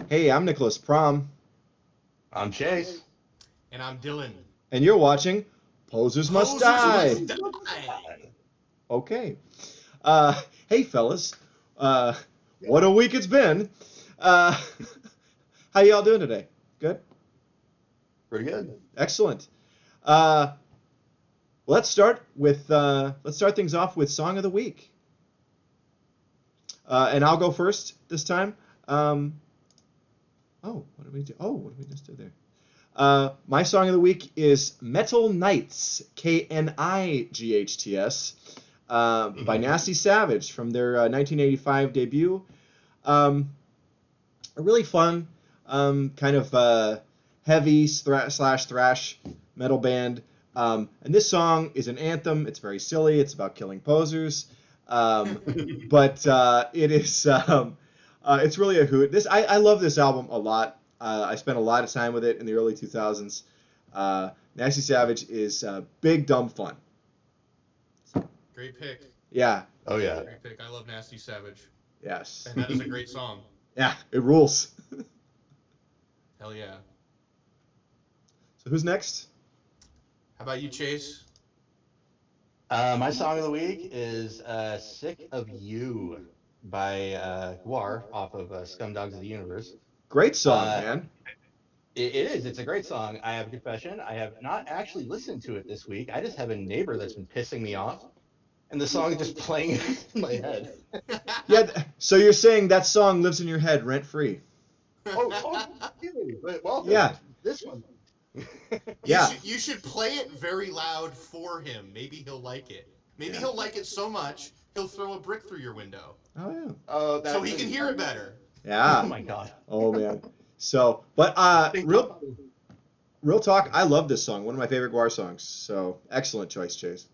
Hey, I'm Nicholas Prom, I'm Chase. And I'm Dylan. and you're watching Posers Must Posers Die. must die. Okay. Hey, fellas. Uh, what a week it's been. Uh, how y'all doing today? Good? Pretty good. Excellent. Let's start things off with Song of the Week. And I'll go first this time. What did we do? Oh, what did we just do there? My song of the week is Metal Knights, Knights, by Nasty Savage from their 1985 debut. A really fun, kind of heavy slash thrash metal band. And this song is an anthem. It's very silly. It's about killing posers. But it is it's really a hoot. I love this album a lot. I spent a lot of time with it in the early 2000s. Nasty Savage is big dumb fun. Great pick. Yeah. Oh yeah. Great pick. I love Nasty Savage. Yes. And that is a great song. Yeah, it rules. Hell yeah. So who's next? How about you, Chase? My song of the week is "Sick of You" by Guar off of Scumdogs of the Universe. Great song, Uh, man. it is. It's a great song. I have a confession. I have not actually listened to it this week. I just have a neighbor that's been pissing me off, and the song is just playing in my head. Yeah, so you're saying that song lives in your head rent free? Oh, but welcome. Yeah. This one. Yeah. You should play it very loud for him. Maybe he'll like it. Maybe Yeah. he'll like it so much he'll throw a brick through your window Oh yeah. Oh, so he can hear it better. Yeah. Oh my god. Oh man. So, but real talk, I love this song. One of my favorite Guar songs. So, excellent choice, Chase.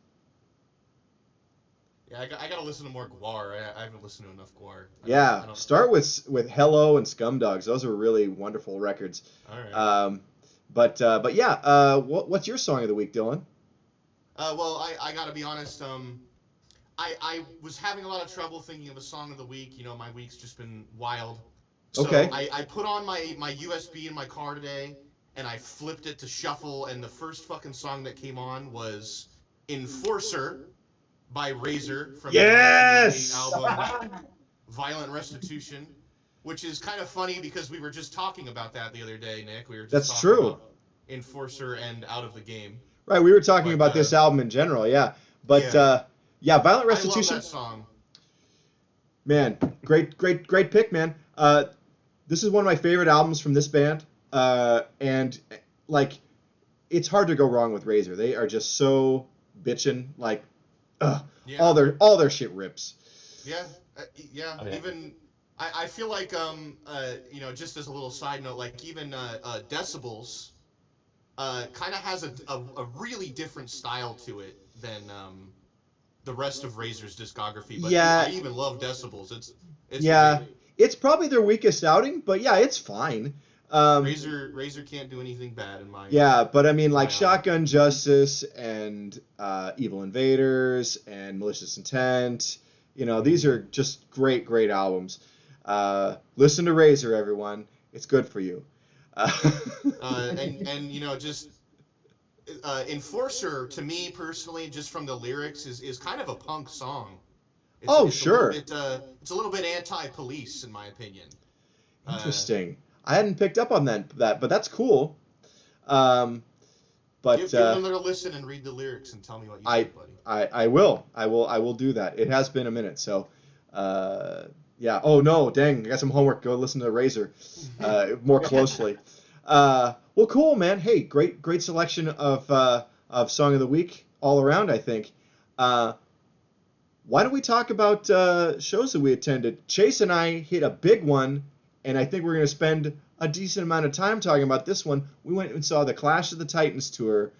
Yeah, I gotta listen to more Guar. I haven't listened to enough Guar. Yeah, I don't. start with Hello and Scumdogs. Those are really wonderful records. All right. But yeah, what's your song of the week, Dylan? Well, I gotta be honest. I was having a lot of trouble thinking of a song of the week. You know, my week's just been wild. So Okay. I put on my USB in my car today, and I flipped it to shuffle, and the first fucking song that came on was Enforcer by Razor from their 1988 Yes. album Violent Restitution, which is kind of funny because we were just talking about that the other day, Nick. We were just That's talking true. about Enforcer and Out of the Game. Right, we were talking But about this album in general, yeah. But yeah. yeah, Violent I love Restitution, that song. man, great pick, man. This is one of my favorite albums from this band, and like, it's hard to go wrong with Razor. They are just so bitchin', like, Yeah. all their shit rips. Yeah, yeah. Oh, yeah. Even I feel like you know, just as a little side note, like even Decibels kind of has a really different style to it than the rest of Razor's discography. But I Yeah, even love Decibels. It's yeah, great. it's probably their weakest outing, but yeah, it's fine. Razor can't do anything bad in Yeah, but I mean, like my eye. Shotgun Justice and Evil Invaders and Malicious Intent. You know, these are just great albums. Listen to Razor, everyone. It's good for you. And you know, just Enforcer to me personally, just from the lyrics, is kind of a punk song. Oh, It's a little sure. bit anti-police in my opinion. Uh, Interesting. I hadn't picked up on that, but that's cool. Um, but give them their listen and read the lyrics and tell me what you I, think, buddy. I will do that. It has been a minute, so yeah. Oh no, dang! I got some homework. Go listen to Razor more closely. Well, cool, man. Hey, great selection of song of the week all around. I think. Why don't we talk about shows that we attended? Chase and I hit a big one, and I think we're going to spend a decent amount of time talking about this one. We went and saw the Clash of the Titans tour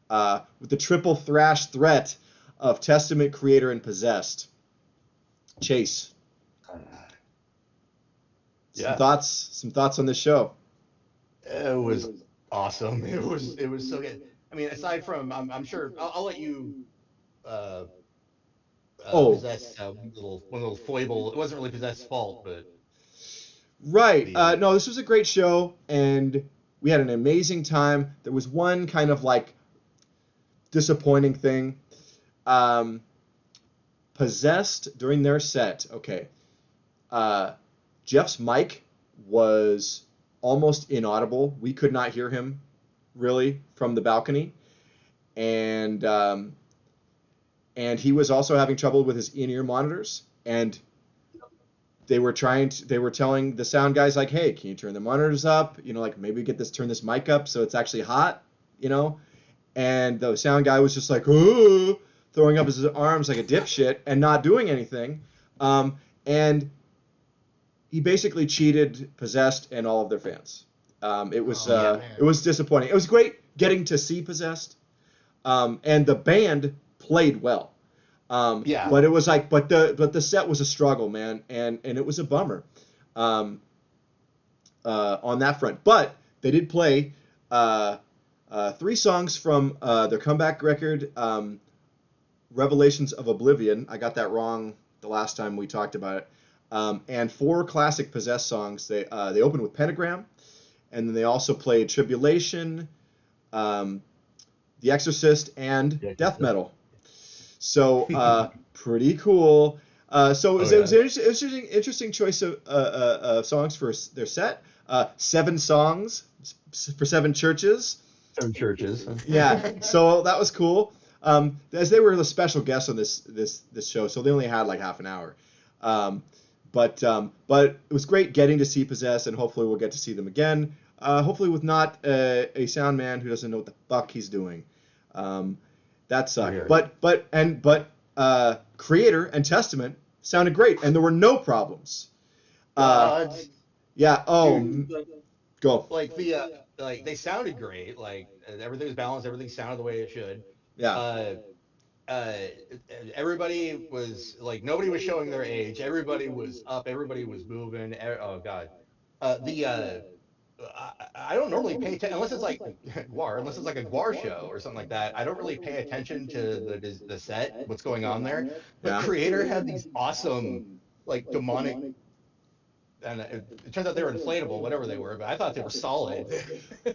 with the triple thrash threat of Testament, Kreator, and Possessed. Chase, Yeah. Some thoughts on this show? It was awesome. It was so good. I mean, aside from, I'm sure I'll let you uh, Oh, possess one little foible. It wasn't really possessed fault, but Right. The, No, this was a great show, and we had an amazing time. There was one kind of like disappointing thing. Um, Possessed during their set. Okay. Jeff's mic was almost inaudible. We could not hear him really from the balcony, and he was also having trouble with his in-ear monitors. And they were telling the sound guys like, hey, can you turn the monitors up? Like maybe turn this mic up so it's actually hot, And the sound guy was just like, oh, throwing up his arms like a dipshit and not doing anything. And he basically cheated Possessed and all of their fans. It was disappointing. It was great getting to see Possessed, and the band played well. But it was like, but the set was a struggle, man, and it was a bummer on that front. But they did play 3 songs from their comeback record, Revelations of Oblivion. I got that wrong the last time we talked about it. And 4 classic Possessed songs. They opened with Pentagram, and then they also played Tribulation, The Exorcist, and Death Metal. So pretty cool. So it was an interesting choice of songs for their set. 7 songs for 7 churches. 7 churches. Yeah, so that was cool. As they were the special guests on this show, so they only had like half an hour. But it was great getting to see Possessed, and hopefully we'll get to see them again. Hopefully with not a sound man who doesn't know what the fuck he's doing. That sucked. But Kreator and Testament sounded great, and there were no problems. Yeah. Oh, dude, go. Like they sounded great. Like everything was balanced. Everything sounded the way it should. Yeah. Everybody was like, nobody was showing their age. Everybody was up. Everybody was moving. Oh God. I don't normally pay attention unless it's like unless it's like a Guar show or something like that. I don't really pay attention to the set, what's going on there. But Kreator had these awesome, like demonic, and it turns out they were inflatable, whatever they were. But I thought they were solid.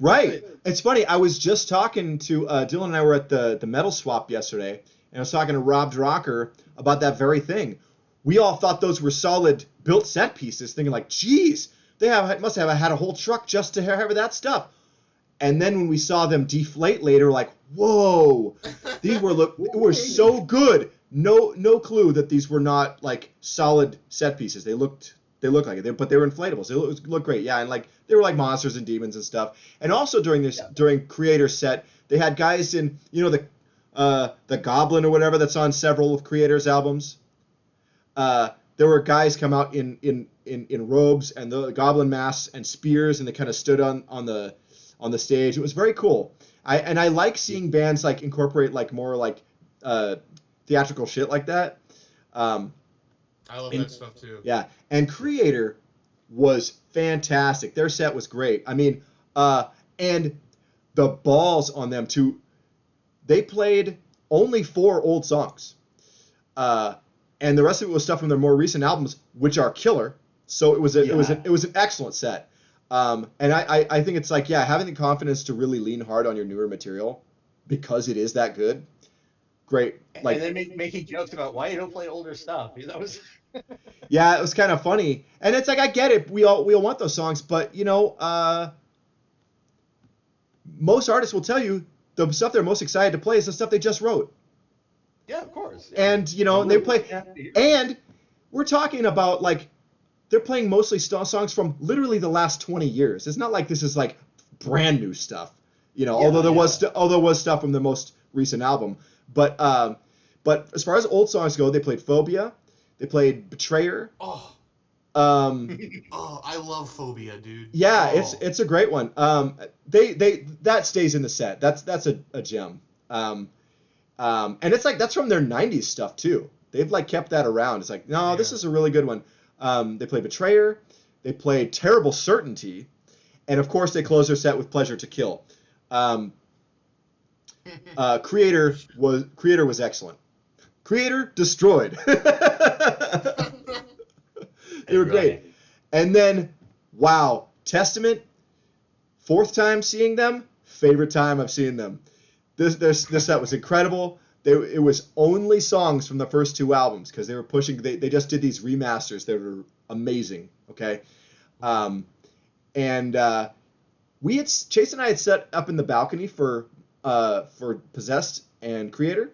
Right. It's funny. I was just talking to Dylan and I were at the metal swap yesterday, and I was talking to Rob Drocker about that very thing. We all thought those were solid built set pieces, thinking like, geez, they must have had a whole truck just to have that stuff. And then when we saw them deflate later, like, whoa, these were so good. No clue that these were not like solid set pieces. They looked like it, but they were inflatables. They looked great, yeah, and like they were like monsters and demons and stuff. And also during Kreator's set, they had guys in the Goblin or whatever that's on several of Kreator's albums. There were guys come out in robes and the goblin masks and spears, and they kind of stood on the stage. It was very cool. I like seeing bands like incorporate like more like theatrical shit like that. I love that stuff too. Yeah, and Kreator was fantastic. Their set was great. I mean, and the balls on them too. They played only 4 old songs. And the rest of it was stuff from their more recent albums, which are killer. So it was an excellent set. And I think it's like, yeah, having the confidence to really lean hard on your newer material because it is that good. Great. Like, and then making jokes about why you don't play older stuff. That was yeah, it was kind of funny. And it's like, I get it. We all want those songs, but most artists will tell you the stuff they're most excited to play is the stuff they just wrote. Yeah, of course. Yeah. And they play, and we're talking about like they're playing mostly songs from literally the last 20 years. It's not like this is like brand new stuff, although there was stuff from the most recent album. But as far as old songs go, they played Phobia, they played Betrayer. Oh, I love Phobia, dude. Yeah, it's a great one. They that stays in the set. That's a gem. And it's like that's from their 90s stuff too. They've like kept that around. It's like, no, this is a really good one. They played Betrayer, they played Terrible Certainty, and of course they closed their set with Pleasure to Kill. Kreator was excellent. Kreator destroyed. They were great. And then wow, Testament, fourth time seeing them, favorite time I've seen them. This set was incredible. It was only songs from the first two albums because they were pushing. They just did these remasters that were amazing. Okay, and Chase and I had set up in the balcony for Possessed and Kreator.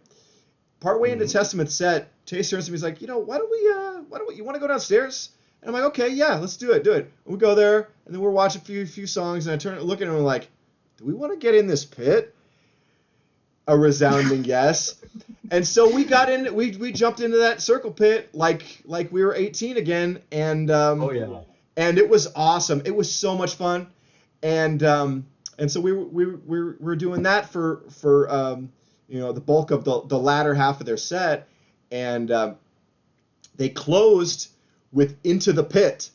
Partway into Testament set, Chase turns to me, he's like, why don't you want to go downstairs? And I'm like, okay, yeah, let's do it. And we go there, and then we're watching a few songs, and I look at him and I'm like, do we want to get in this pit? A resounding yes. And so we got in. We jumped into that circle pit like we were 18 again, and and it was awesome. It was so much fun, and so we were doing that for the bulk of the latter half of their set, and they closed with Into the Pit,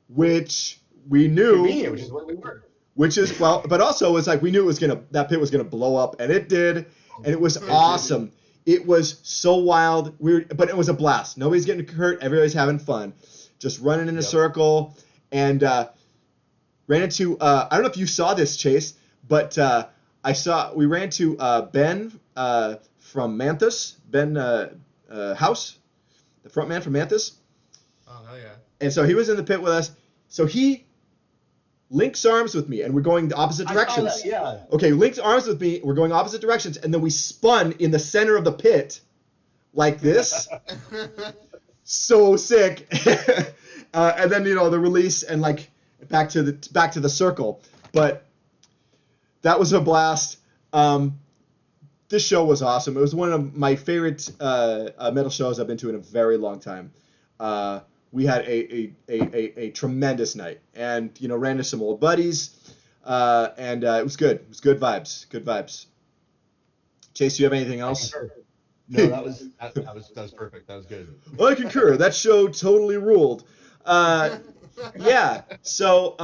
which we knew, which is what we were. Which is, well, but also it was like we knew that pit was gonna blow up, and it did, and it was awesome. It was so wild, but it was a blast. Nobody's getting hurt, everybody's having fun, just running in a circle, and ran into I don't know if you saw this, Chase, but we ran into Ben from Manthus, Ben House, the front man from Manthus. Oh hell yeah! And so he was in the pit with us. So he links arms with me, and we're going the opposite directions. I saw that, yeah. Okay, linked arms with me. We're going opposite directions, and then we spun in the center of the pit, like this. So sick. And then the release and like back to the circle. But that was a blast. This show was awesome. It was one of my favorite metal shows I've been to in a very long time. We had a tremendous night, and ran into some old buddies, and it was good. It was good vibes. Good vibes. Chase, do you have anything else? No, that was perfect. That was good. Well, I concur. That show totally ruled. Yeah. So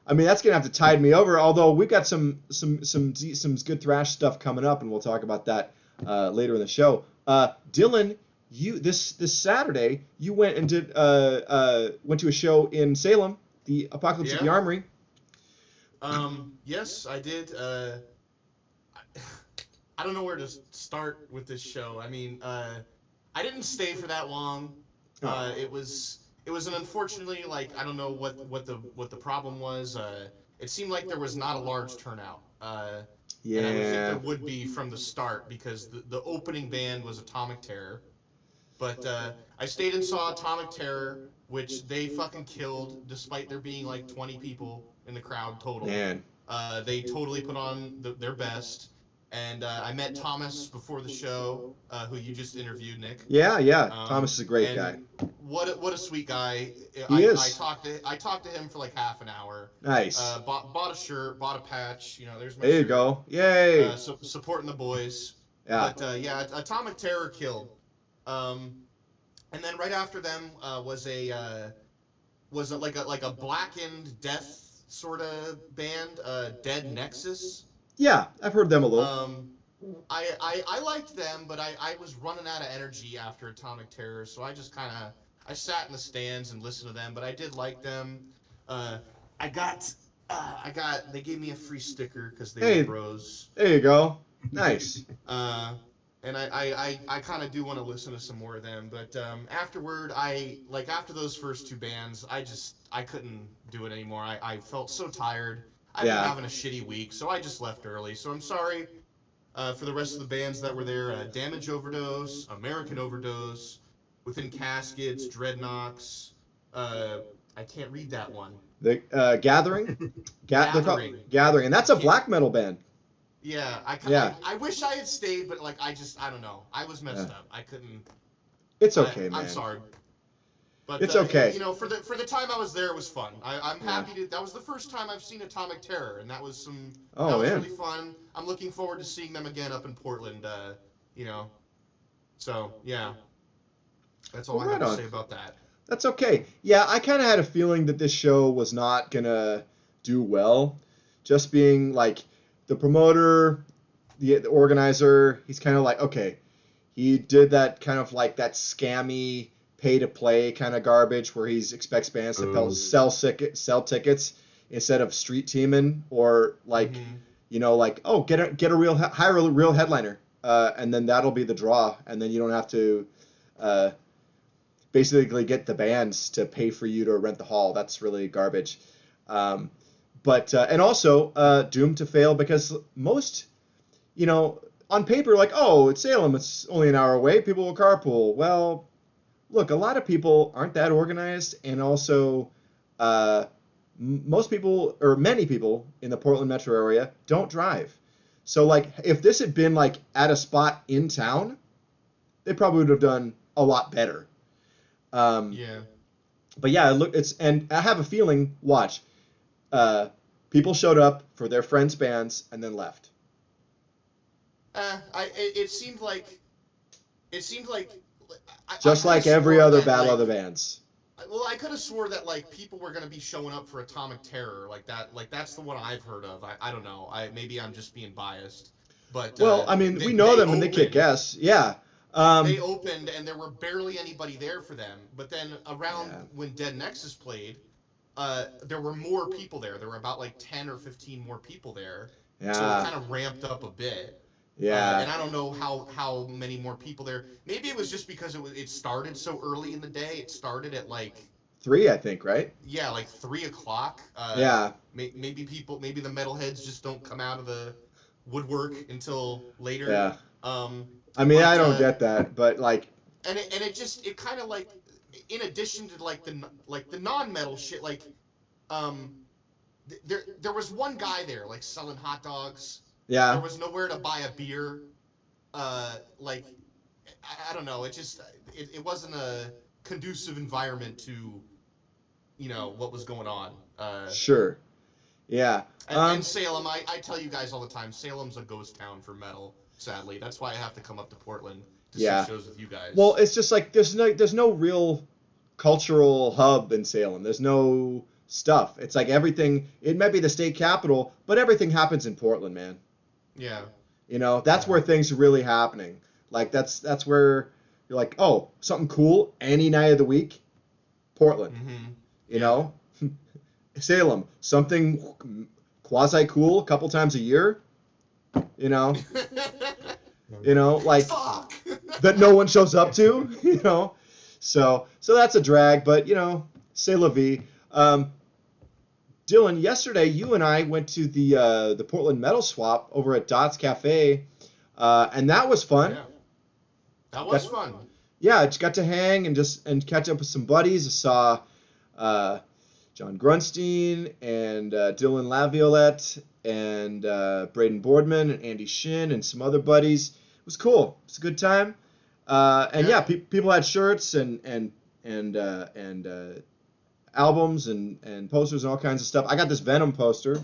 that's gonna have to tide me over. Although we've got some good thrash stuff coming up, and we'll talk about that later in the show. Dylan, you this Saturday you went and went to a show in Salem, the Apocalypse at the Armory. Yes, I did. I don't know where to start with this show. I mean, I didn't stay for that long. It was an unfortunately, I don't know what the problem was. It seemed like there was not a large turnout. And I would think there would be from the start because the opening band was Atomic Terror. But I stayed and saw Atomic Terror, which they fucking killed, despite there being 20 people in the crowd total. Man. They totally put on their best. And I met Thomas before the show, who you just interviewed, Nick. Yeah. Thomas is a great guy. What a sweet guy. He is. I talked to him for half an hour. Nice. Bought a shirt, bought a patch. There's my There you shirt. go. Yay. Supporting the boys. Yeah. But Atomic Terror killed. And then right after them was a blackened death sort of band, Dead Nexus. Yeah, I've heard them a little. I liked them, but I was running out of energy after Atomic Terror, so I just I sat in the stands and listened to them. But I did like them. They gave me a free sticker because they were bros. There you go. Nice. And I kind of do want to listen to some more of them, but afterward, after those first two bands, I couldn't do it anymore. I felt so tired. I've been having a shitty week, so I just left early. So I'm sorry for the rest of the bands that were there. Damage Overdose, American Overdose, Within Caskets, Dreadnoks. I can't read that one. The Gathering? Gathering. Gathering, and that's a black metal band. Yeah, I wish I had stayed, but I don't know. I was messed up. I couldn't. It's okay, man. I'm sorry. But it's okay. For the time I was there, it was fun. I'm happy to. That was the first time I've seen Atomic Terror, and that was really fun. I'm looking forward to seeing them again up in Portland. So yeah, that's all I have to say about that. That's okay. Yeah, I kind of had a feeling that this show was not gonna do well. Just being the promoter, the organizer, he's kind of okay. He did that kind of that scammy pay to play kind of garbage where he expects bands to sell tickets instead of street teaming or like like get a real hire a real headliner and then that'll be the draw and then you don't have to basically get the bands to pay for you to rent the hall. That's really garbage. But and also doomed to fail because most on paper like it's Salem, it's only an hour away, people will carpool. Well, look, a lot of people aren't that organized, and also most people or many people in the Portland metro area don't drive. So like if this had been like at a spot in town, they probably would have done a lot better. But yeah, look, and I have a feeling, watch, people showed up for their friends' bands and then left. It seemed like just like every other Battle of the Bands. Well, I could have swore that like people were gonna be showing up for Atomic Terror, like that. Like that's the one I've heard of. I don't know. Maybe I'm just being biased. But well, I mean, we know them and they kick ass. Yeah. They opened and there were barely anybody there for them. But then around when Dead Nexus played, there were more people there. There were about like 10 or 15 more people there. Yeah. So it kind of ramped up a bit. Yeah. And I don't know how many more people there. Maybe it was just because it started so early in the day. It started at like 3, I think, right? Yeah, like 3 o'clock. Yeah. Maybe the metalheads just don't come out of the woodwork until later. Yeah. I mean, I don't get that, but like. And it kind of like, in addition to like the non-metal shit, like, there was one guy there like selling hot dogs. Yeah. There was nowhere to buy a beer. Like, I don't know. It wasn't a conducive environment to, what was going on. Sure. Yeah. And Salem, I tell you guys all the time, Salem's a ghost town for metal, sadly. That's why I have to come up to Portland to see shows with you guys. Well, it's just like there's no real cultural hub in Salem. There's no stuff. It's like everything, it might be the state capital, but everything happens in Portland, man. Yeah. That's where things are really happening. Like that's where you're like, oh, something cool any night of the week, Portland. Mm-hmm. Salem, something quasi cool a couple times a year. Like Fuck! that no one shows up to. So that's a drag, but c'est la vie. Dylan, yesterday you and I went to the Portland Metal Swap over at Dot's Cafe, and that was fun. Yeah. That was fun. Yeah, I just got to hang and catch up with some buddies. I saw John Grunstein and Dylan Laviolette and Braden Boardman and Andy Shin and some other buddies. It was cool. It was a good time. People had shirts and albums and posters and all kinds of stuff. I got this Venom poster.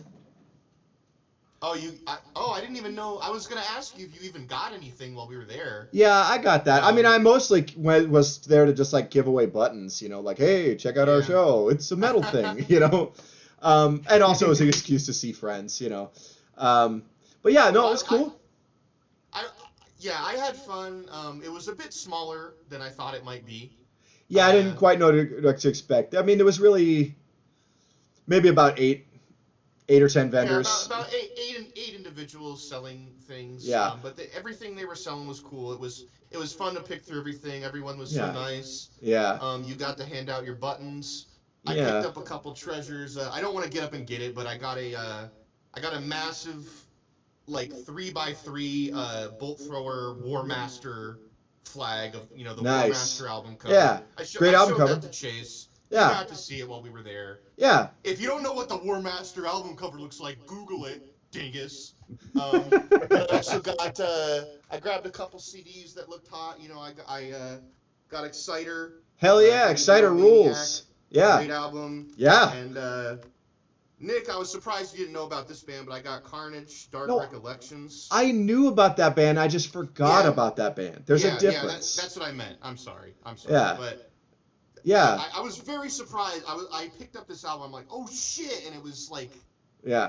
I didn't even know. I was gonna ask you if you even got anything while we were there. Yeah, I got that. I mean, I mostly was there to just like give away buttons, like, hey, check out our show. It's a metal thing, and also it was an excuse to see friends, But yeah, no, it was cool. I had fun. It was a bit smaller than I thought it might be. Yeah, I didn't quite know what to expect. I mean, there was really maybe about 8 or 10 vendors. Yeah, about eight individuals selling things. Yeah. But everything they were selling was cool. It was fun to pick through everything. Everyone was so nice. Yeah. You got to hand out your buttons. I picked up a couple treasures. I don't want to get up and get it, but I got a massive, like 3x3 bolt thrower War Master flag of the War Master album cover. Yeah. Great album cover. That to Chase. Yeah. You got to see it while we were there. Yeah. If you don't know what the War Master album cover looks like, Google it, dingus. I also got I grabbed a couple CDs that looked hot. I got Exciter. Hell yeah, Exciter rules. Yeah. Great album. Yeah. And Nick, I was surprised you didn't know about this band, but I got Carnage, Dark Recollections. I knew about that band. I just forgot about that band. There's a difference. Yeah, that's what I meant. I'm sorry. Yeah. But yeah. I was very surprised. I picked up this album. I'm like, oh shit, and it was like $5,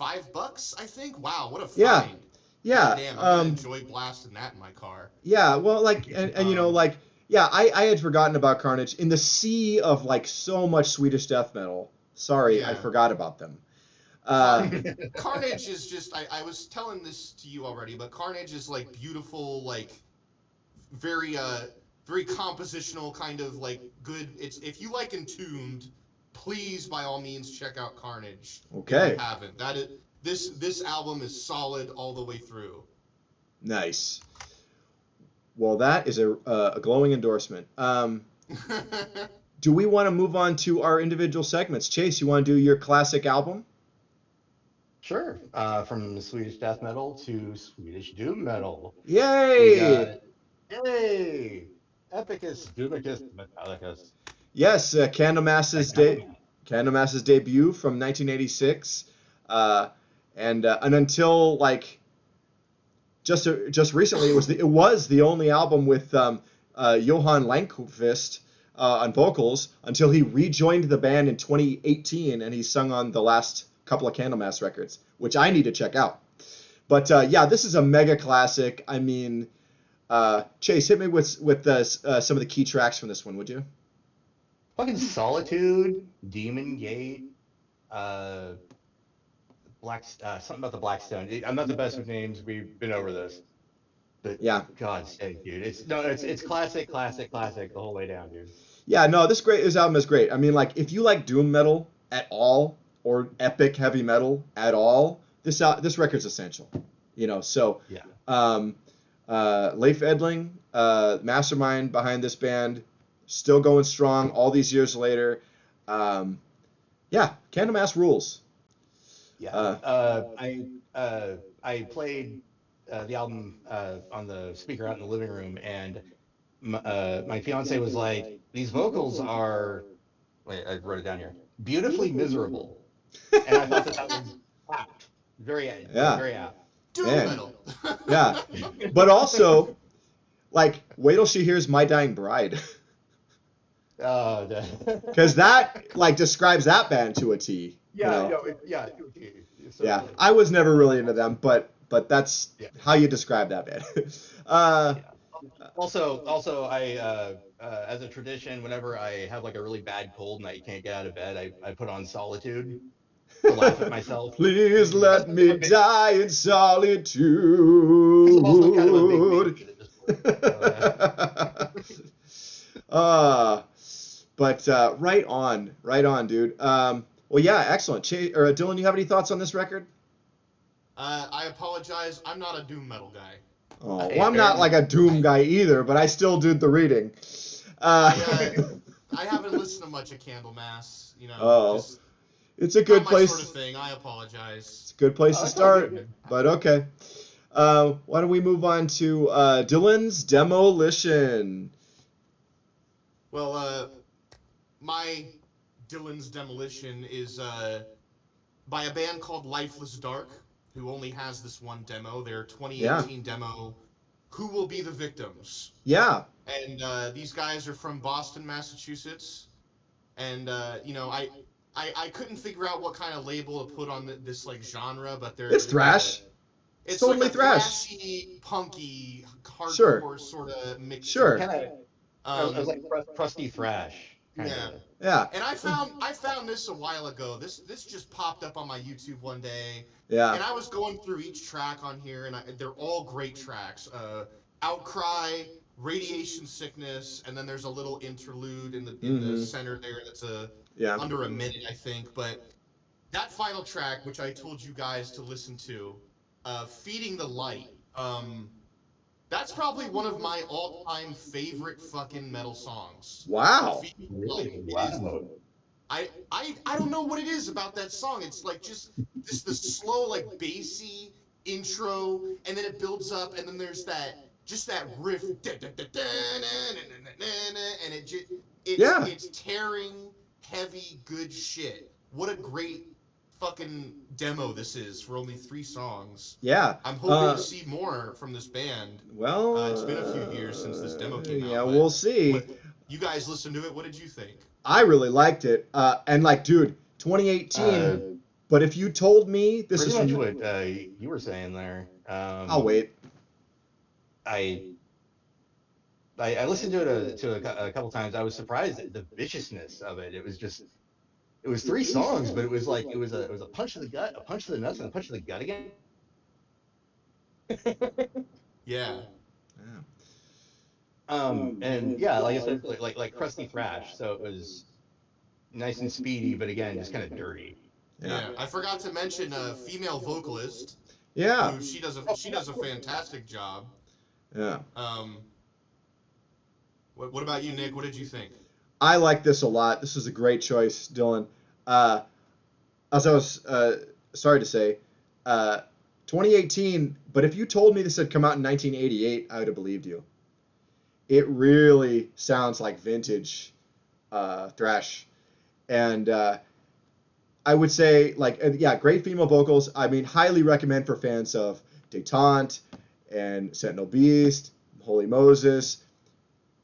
I think. Wow, what a find. Yeah. God damn, I'm gonna enjoy blasting that in my car. Yeah. Well, like, and Yeah, I had forgotten about Carnage. In the sea of like so much Swedish death metal. Sorry, I Yeah. forgot about them. Carnage is just I was telling this to you already, but Carnage is like beautiful, like very very compositional kind of like good. It's if you like Entombed, please by all means check out Carnage if you Okay. haven't. That is this album is solid all the way through. Nice. Well, that is a glowing endorsement. Do we want to move on to our individual segments? Chase, you want to do your classic album? Sure. From Swedish death metal to Swedish doom metal. We Yay! got, yay! Epicus, Doomicus, Metallicus. Yes, Metallica. Candlemass's debut from 1986, and until like just recently, it was the only album with Johan Lankvist on vocals until he rejoined the band in 2018, and he sung on the last couple of Candlemass records, which I need to check out. But yeah, this is a mega classic. I mean, Chase, hit me with some of the key tracks from this one, would you? Fucking Solitude, Demon Gate, something about the Blackstone. I'm not the best with names. We've been over this. But Yeah. God's sake, dude. It's classic the whole way down, dude. Yeah, no, this album is great. I mean, like, if you like doom metal at all or epic heavy metal at all, this record's essential. You know, so Yeah. Leif Edling, mastermind behind this band, still going strong all these years later. Yeah, Candlemass rules. Yeah. I played the album on the speaker out in the living room, and my fiance was like, "These vocals are," wait, I wrote it down here, "beautifully miserable," and I thought that was apt, very apt. Doom Man. metal. Yeah, but also, like, wait till she hears "My Dying Bride," because that like describes that band to a T. Yeah, you know? yeah. Yeah, I was never really into them, but that's how you describe that band. Also, I as a tradition, whenever I have like a really bad cold and I can't get out of bed, I put on Solitude to laugh at myself. Please let me die in solitude. I'm also kind of a big baby at this point. But right on, dude. Well, yeah, excellent. Dylan, you have any thoughts on this record? I apologize. I'm not a doom metal guy. Oh, well, I'm not like a doom guy either, but I still did the reading. I haven't listened to much of Candlemass. You know, just it's a good not place. my sort of thing. I apologize. It's a good place to start, but okay. Why don't we move on to Dylan's Demolition? Well, my Dylan's Demolition is by a band called Lifeless Dark, who only has this one demo, their 2018 demo, Who Will Be the Victims? Yeah. And these guys are from Boston, Massachusetts. And, you know, I couldn't figure out what kind of label to put on this, like, genre, but they're... It's thrash. It's totally like a thrash. thrashy, punky, hardcore sort of mix. Sure. It was like crusty thrash. Yeah. And I found this a while ago. This just popped up on my YouTube one day. Yeah. And I was going through each track on here, and they're all great tracks. Outcry, Radiation Sickness, and then there's a little interlude in the center there that's under a minute, I think. But that final track, which I told you guys to listen to, Feeding the Light, that's probably one of my all-time favorite fucking metal songs. Wow. Really? Wow. I don't know what it is about that song. It's like just the slow, like bassy intro, and then it builds up, and then there's that riff, and it's tearing, heavy, good shit. What a great fucking demo this is for only 3 songs. Yeah. I'm hoping to see more from this band. Well, it's been a few years since this demo came out. Yeah, we'll see. You guys listened to it. What did you think? I really liked it. And like, dude, 2018. But if you told me this is pretty much what you were saying there. I'll wait. I listened to it a couple times. I was surprised at the viciousness of it. It was 3 songs, but it was like it was a punch to the gut, a punch to the nuts, and a punch to the gut again. Yeah. Yeah. And yeah, like I said, like crusty thrash. So it was nice and speedy, but again, just kind of dirty. Yeah. Yeah. I forgot to mention a female vocalist Yeah. who she does a fantastic job. Yeah. Um, what about you, Nick? What did you think? I like this a lot. This is a great choice, Dylan. Uh, as I was sorry to say, 2018. But if you told me this had come out in 1988, I would have believed you. It really sounds like vintage thrash, and I would say yeah, great female vocals. I mean, highly recommend for fans of Détente and Sentinel Beast, Holy Moses.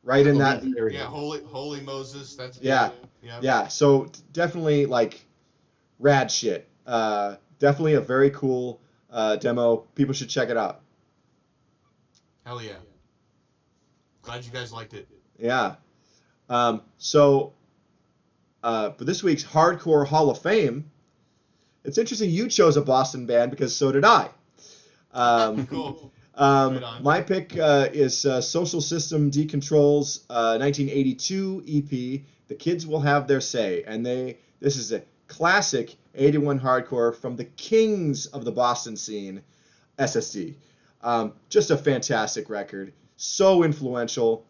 Right in that. Yeah, Holy Moses. That's Yeah, yeah. yeah. So definitely like rad shit. Definitely a very cool demo. People should check it out. Hell yeah. Glad you guys liked it. Yeah. So for this week's Hardcore Hall of Fame, it's interesting you chose a Boston band because so did I. Cool. Right on. My pick is Social System Decontrol's 1982 EP, The Kids Will Have Their Say. And this is a classic 81 hardcore from the kings of the Boston scene, SSD. Just a fantastic record. So influential.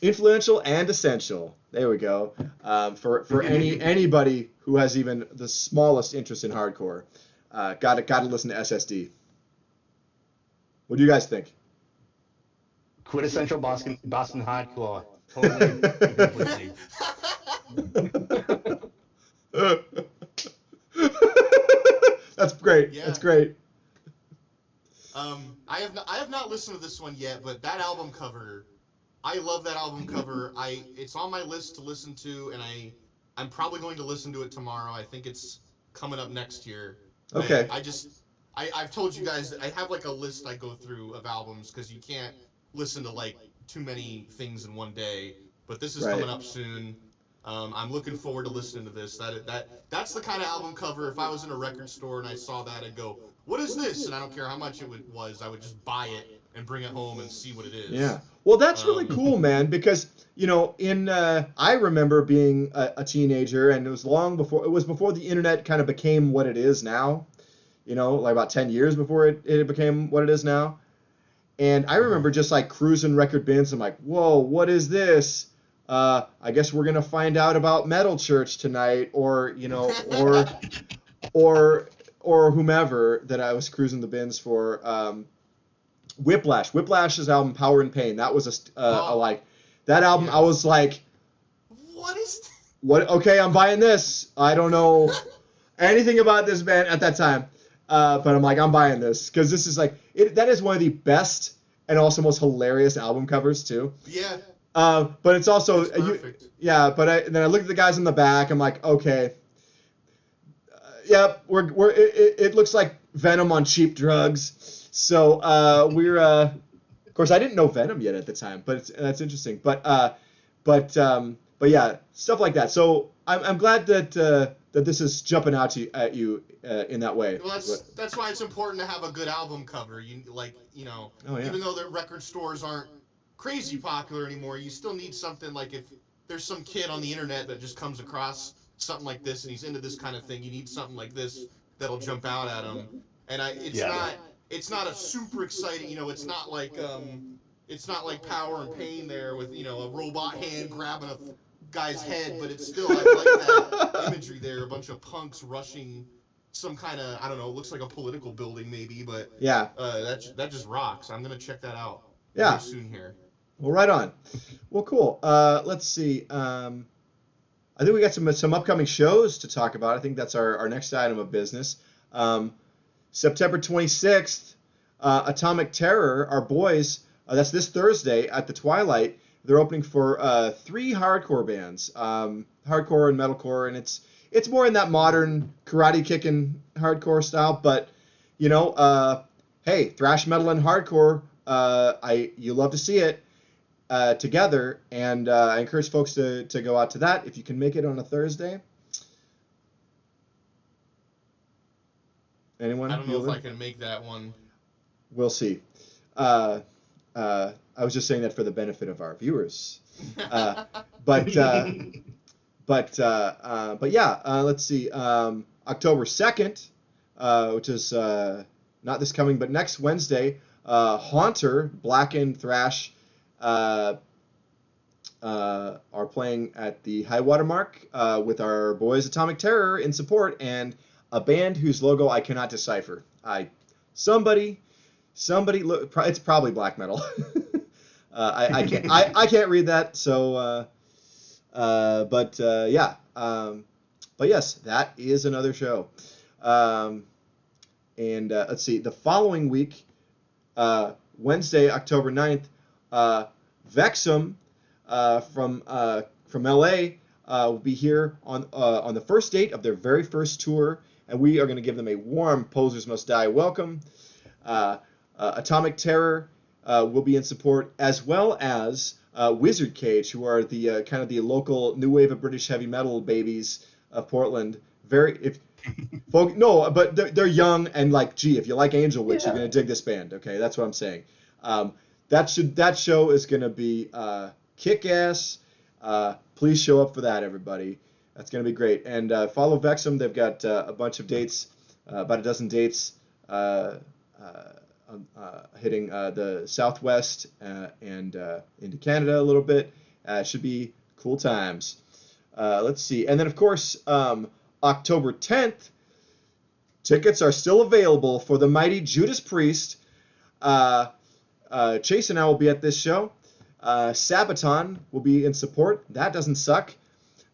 Influential and essential. There we go. For anybody who has even the smallest interest in hardcore. Gotta listen to SSD. What do you guys think? Quintessential Boston hardcore. Totally. That's great. Yeah. That's great. I have not listened to this one yet, but that album cover, I love that album cover. It's on my list to listen to, and I'm probably going to listen to it tomorrow. I think it's coming up next year. Okay. I've told you guys that I have like a list I go through of albums because you can't listen to like too many things in one day. But this is Right. coming up soon. I'm looking forward to listening to this. That's the kind of album cover. If I was in a record store and I saw that, I'd go, "What is this?" And I don't care how much was. I would just buy it and bring it home and see what it is. Yeah. Well, that's really cool, man, because I remember being a teenager, and it was before the internet kind of became what it is now. Like about 10 years before it became what it is now. And I remember just like cruising record bins. I'm like, whoa, what is this? I guess we're gonna find out about Metal Church tonight, or or whomever that I was cruising the bins for. Whiplash. Whiplash's album Power and Pain. That was that album. Yes. I was like, What is? what? Okay, I'm buying this. I don't know anything about this band at that time, but I'm like, I'm buying this because this is like that is one of the best and also most hilarious album covers too. Yeah. But it's also It's perfect. yeah. But then I look at the guys in the back. I'm like, okay, yep. It looks like Venom on cheap drugs. So of course I didn't know Venom yet at the time, but that's interesting. But yeah, stuff like that. So I'm glad that this is jumping out at you in that way. Well, that's why it's important to have a good album cover. Oh, yeah. Even though the record stores aren't crazy popular anymore, you still need something like if there's some kid on the internet that just comes across something like this and he's into this kind of thing, you need something like this that'll jump out at him. And it's not a super exciting, it's not like Power and Pain there with a robot hand grabbing a guy's head, but it's still I like that imagery there. A bunch of punks rushing some kind of I don't know, it looks like a political building maybe, but Yeah. that just rocks. I'm gonna check that out. Yeah. Very soon here. Well, right on. Well, cool. Let's see. I think we got some upcoming shows to talk about. I think that's our next item of business. September 26th, Atomic Terror, our boys, that's this Thursday at the Twilight. They're opening for 3 hardcore bands, hardcore and metalcore, and it's more in that modern karate kicking hardcore style. But hey, thrash metal and hardcore you love to see it together, and I encourage folks to go out to that if you can make it on a Thursday. Anyone? I don't know if I can make that one. We'll see. I was just saying that for the benefit of our viewers. But yeah, let's see. October 2nd, which is not this coming, but next Wednesday, Haunter, Black and Thrash are playing at the High Water Mark with our boys Atomic Terror in support, and a band whose logo I cannot decipher. Somebody look. It's probably black metal. I can't read that. So, yeah. But yes, that is another show. And let's see. The following week, Wednesday, October 9th, Vexum from LA will be here on the first date of their very first tour, and we are going to give them a warm Posers Must Die welcome. Atomic Terror will be in support, as well as Wizard Cage, who are the kind of the local new wave of British heavy metal babies of Portland. But they're young, and like, gee, if you like Angel Witch, you're gonna dig this band. Okay, that's what I'm saying. That show is gonna be kick-ass. Please show up for that, everybody. That's gonna be great. And follow Vexum. They've got a bunch of dates, about a dozen dates. Hitting the Southwest and into Canada a little bit. Should be cool times. Let's see. And then, of course, October 10th, tickets are still available for the mighty Judas Priest. Chase and I will be at this show. Sabaton will be in support. That doesn't suck.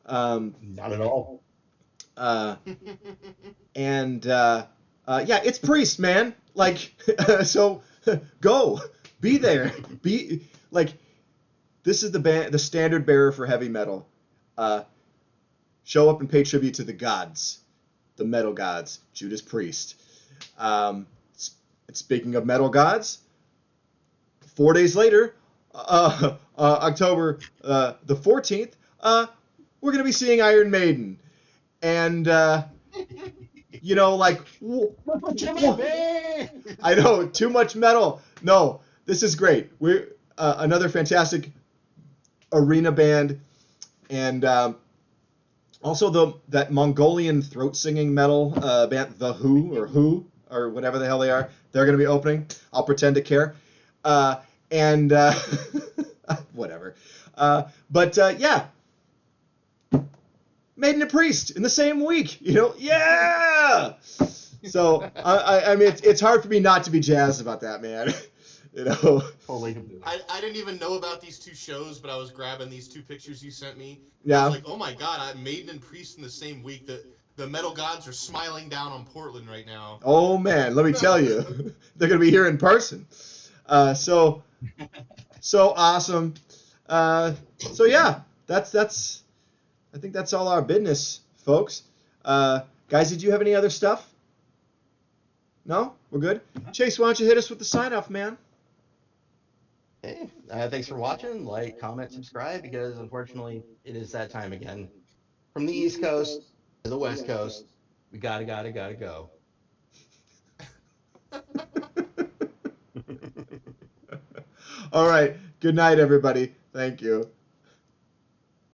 Not at all. And yeah, it's Priest, man. Like, so go, be there, be like, this is the standard bearer for heavy metal. Show up and pay tribute to the gods, the metal gods, Judas Priest. Speaking of metal gods, 4 days later, October the 14th, we're gonna be seeing Iron Maiden, and you know, like, I know, too much metal. No, this is great. We're another fantastic arena band, and also that Mongolian throat singing metal band, The Who or whatever the hell they are. They're going to be opening. I'll pretend to care, and whatever. But yeah. Maiden and Priest in the same week, you know, yeah. So I mean, it's hard for me not to be jazzed about that, man. You know. Totally. I didn't even know about these two shows, but I was grabbing these two pictures you sent me. Yeah. I was like, oh my god, Maiden and Priest in the same week. The metal gods are smiling down on Portland right now. Oh man, let me tell you, they're gonna be here in person. So awesome. So yeah, that's. I think that's all our business, folks. Guys, did you have any other stuff? No? We're good? Chase, why don't you hit us with the sign-off, man? Hey, thanks for watching. Like, comment, subscribe, because unfortunately, it is that time again. From the East Coast to the West Coast, we gotta go. All right. Good night, everybody. Thank you.